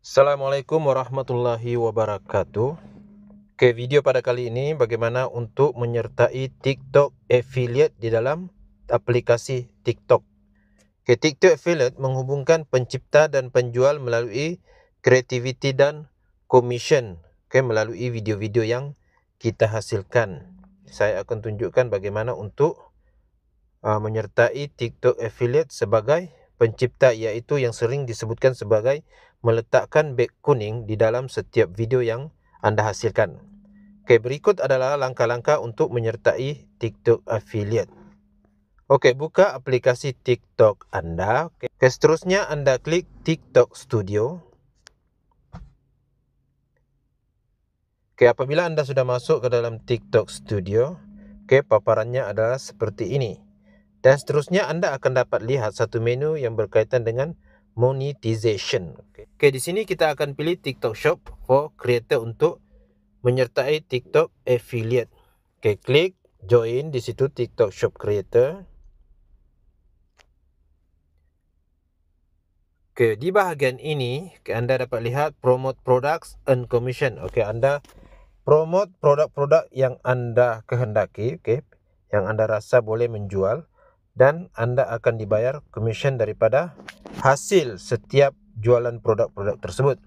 Assalamualaikum warahmatullahi wabarakatuh. Video pada kali ini bagaimana untuk menyertai TikTok Affiliate di dalam aplikasi TikTok. TikTok Affiliate menghubungkan pencipta dan penjual melalui kreativiti dan commission melalui video-video yang kita hasilkan. Saya akan tunjukkan bagaimana untuk menyertai TikTok Affiliate sebagai pencipta, iaitu yang sering disebutkan sebagai meletakkan beg kuning di dalam setiap video yang anda hasilkan. Berikut adalah langkah-langkah untuk menyertai TikTok Affiliate. Buka aplikasi TikTok anda. Seterusnya anda klik TikTok Studio. Apabila anda sudah masuk ke dalam TikTok Studio, paparannya adalah seperti ini. Dan seterusnya anda akan dapat lihat satu menu yang berkaitan dengan monetization. Di sini kita akan pilih TikTok Shop for Creator untuk menyertai TikTok Affiliate. Klik join di situ TikTok Shop Creator. Di bahagian ini anda dapat lihat promote products and commission. Anda promote produk-produk yang anda kehendaki, yang anda rasa boleh menjual, dan anda akan dibayar komisen daripada hasil setiap jualan produk-produk tersebut.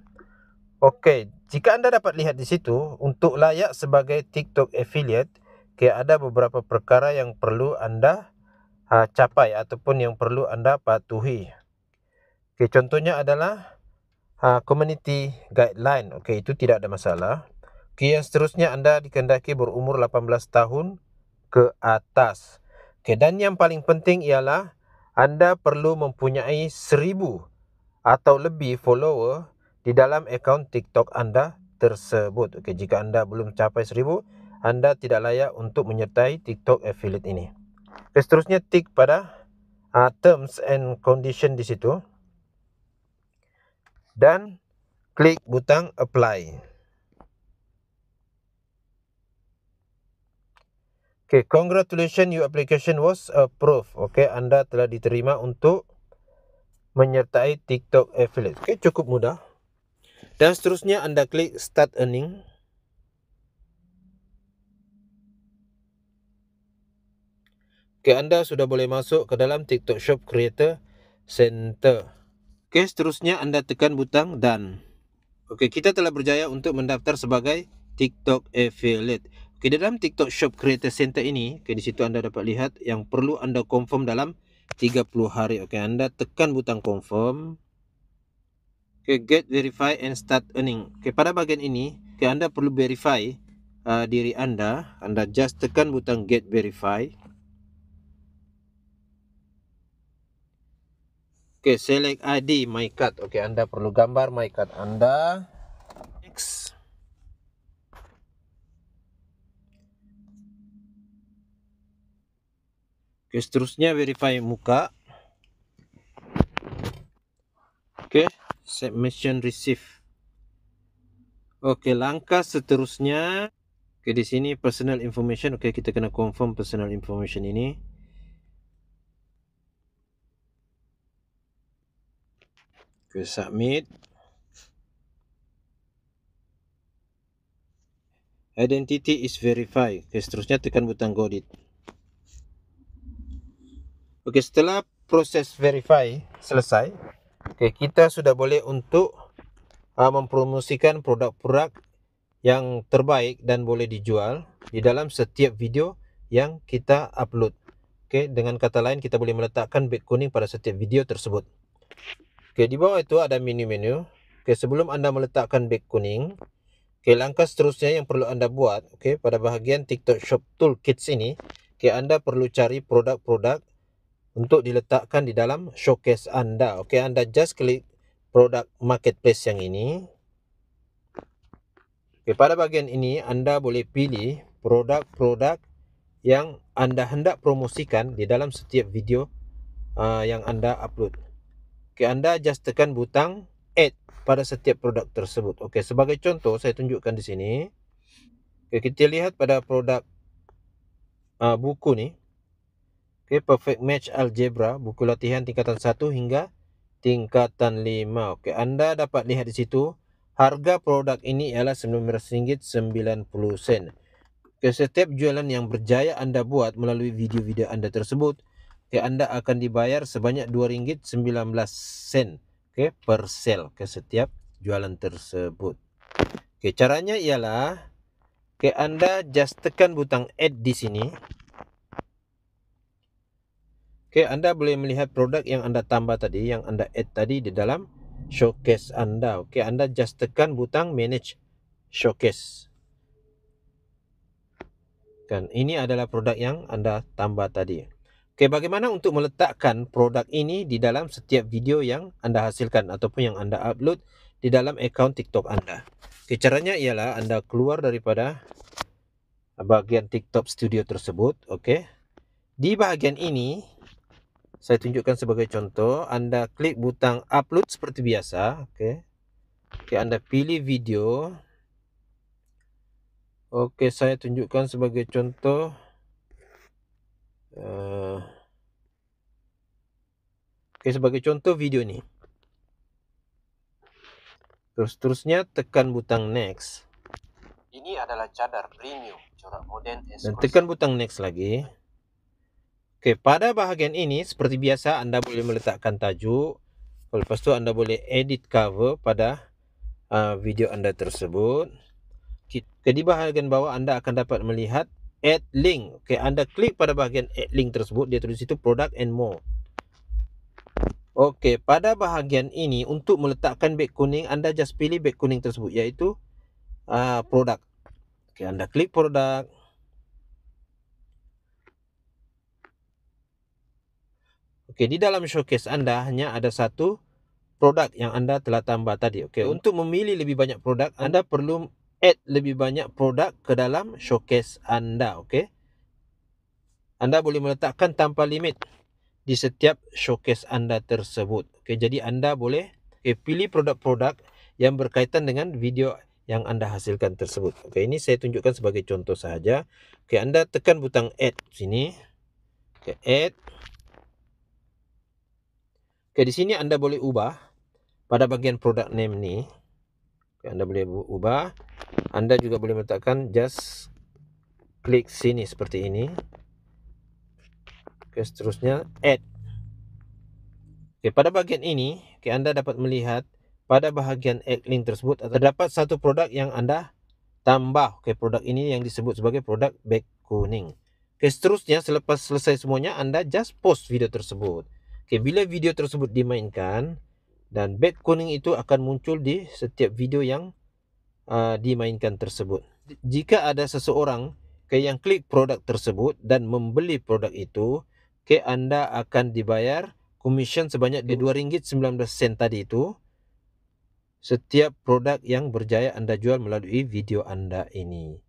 Jika anda dapat lihat di situ, untuk layak sebagai TikTok Affiliate, ada beberapa perkara yang perlu anda capai ataupun yang perlu anda patuhi. Contohnya adalah community guideline. Itu tidak ada masalah. Yang seterusnya anda dikehendaki berumur 18 tahun ke atas. Dan yang paling penting ialah anda perlu mempunyai 1000 atau lebih follower di dalam akaun TikTok anda tersebut. Jika anda belum capai 1000, anda tidak layak untuk menyertai TikTok Affiliate ini. Seterusnya tik pada terms and condition di situ dan klik butang apply. Congratulations, your application was approved. Anda telah diterima untuk menyertai TikTok Affiliate. Cukup mudah. Dan seterusnya anda klik start earning. Anda sudah boleh masuk ke dalam TikTok Shop Creator Center. Seterusnya anda tekan butang done. Kita telah berjaya untuk mendaftar sebagai TikTok Affiliate. Di dalam TikTok Shop Creator Center ini, di situ anda dapat lihat yang perlu anda confirm dalam 30 hari. Anda tekan butang confirm. Get verify and start earning. Pada bahagian ini, anda perlu verify diri anda. Anda just tekan butang get verify. Select ID my card. Anda perlu gambar my card anda. Next. Seterusnya verify muka. Submission receive. Langkah seterusnya di sini personal information. Kita kena confirm personal information ini. Submit. Identity is verified. Seterusnya tekan butang got it. Setelah proses verify selesai, kita sudah boleh untuk mempromosikan produk-produk yang terbaik dan boleh dijual di dalam setiap video yang kita upload. Dengan kata lain, kita boleh meletakkan beg kuning pada setiap video tersebut. Di bawah itu ada menu-menu. Sebelum anda meletakkan beg kuning, langkah seterusnya yang perlu anda buat, pada bahagian TikTok Shop Toolkits ini, anda perlu cari produk-produk untuk diletakkan di dalam showcase anda. Anda just klik produk marketplace yang ini. Pada bahagian ini anda boleh pilih produk-produk yang anda hendak promosikan di dalam setiap video yang anda upload. Anda just tekan butang add pada setiap produk tersebut. Sebagai contoh saya tunjukkan di sini. Kita lihat pada produk buku ni. Perfect Match Algebra, buku latihan tingkatan 1 hingga tingkatan 5. Okey, anda dapat lihat di situ harga produk ini ialah RM19.90. Ke setiap jualan yang berjaya anda buat melalui video-video anda tersebut, anda akan dibayar sebanyak RM2.19 per sel ke setiap jualan tersebut. Caranya ialah anda just tekan butang add di sini. Anda boleh melihat produk yang anda tambah tadi, yang anda add tadi di dalam showcase anda. Anda just tekan butang manage showcase. Ini adalah produk yang anda tambah tadi. Bagaimana untuk meletakkan produk ini di dalam setiap video yang anda hasilkan ataupun yang anda upload di dalam akaun TikTok anda? Caranya ialah anda keluar daripada bahagian TikTok Studio tersebut. Di bahagian ini, saya tunjukkan sebagai contoh, anda klik butang upload seperti biasa. Anda pilih video. Saya tunjukkan sebagai contoh. Sebagai contoh video ni. Terus-terusnya tekan butang next. Ini adalah cadar premium corak moden S. Dan tekan butang next lagi. Pada bahagian ini seperti biasa anda boleh meletakkan tajuk. Lepas tu anda boleh edit cover pada video anda tersebut. Di bahagian bawah anda akan dapat melihat add link. Anda klik pada bahagian add link tersebut, dia tulis situ product and more. Pada bahagian ini untuk meletakkan beg kuning, anda just pilih beg kuning tersebut, iaitu produk. Anda klik produk. Di dalam showcase anda hanya ada satu produk yang anda telah tambah tadi. Untuk memilih lebih banyak produk, anda perlu add lebih banyak produk ke dalam showcase anda. Anda boleh meletakkan tanpa limit di setiap showcase anda tersebut. Jadi anda boleh pilih produk-produk yang berkaitan dengan video yang anda hasilkan tersebut. Ini saya tunjukkan sebagai contoh sahaja. Anda tekan butang add sini. Add. Di sini anda boleh ubah pada bagian product name ni. Anda boleh ubah. Anda juga boleh meletakkan just klik sini seperti ini. Seterusnya add. Pada bahagian ini, anda dapat melihat pada bahagian add link tersebut terdapat satu produk yang anda tambah. Produk ini yang disebut sebagai produk beg kuning. Seterusnya selepas selesai semuanya, anda just post video tersebut. Bila video tersebut dimainkan, dan beg kuning itu akan muncul di setiap video yang dimainkan tersebut. Jika ada seseorang yang klik produk tersebut dan membeli produk itu, anda akan dibayar komisen sebanyak RM2.19 tadi itu setiap produk yang berjaya anda jual melalui video anda ini.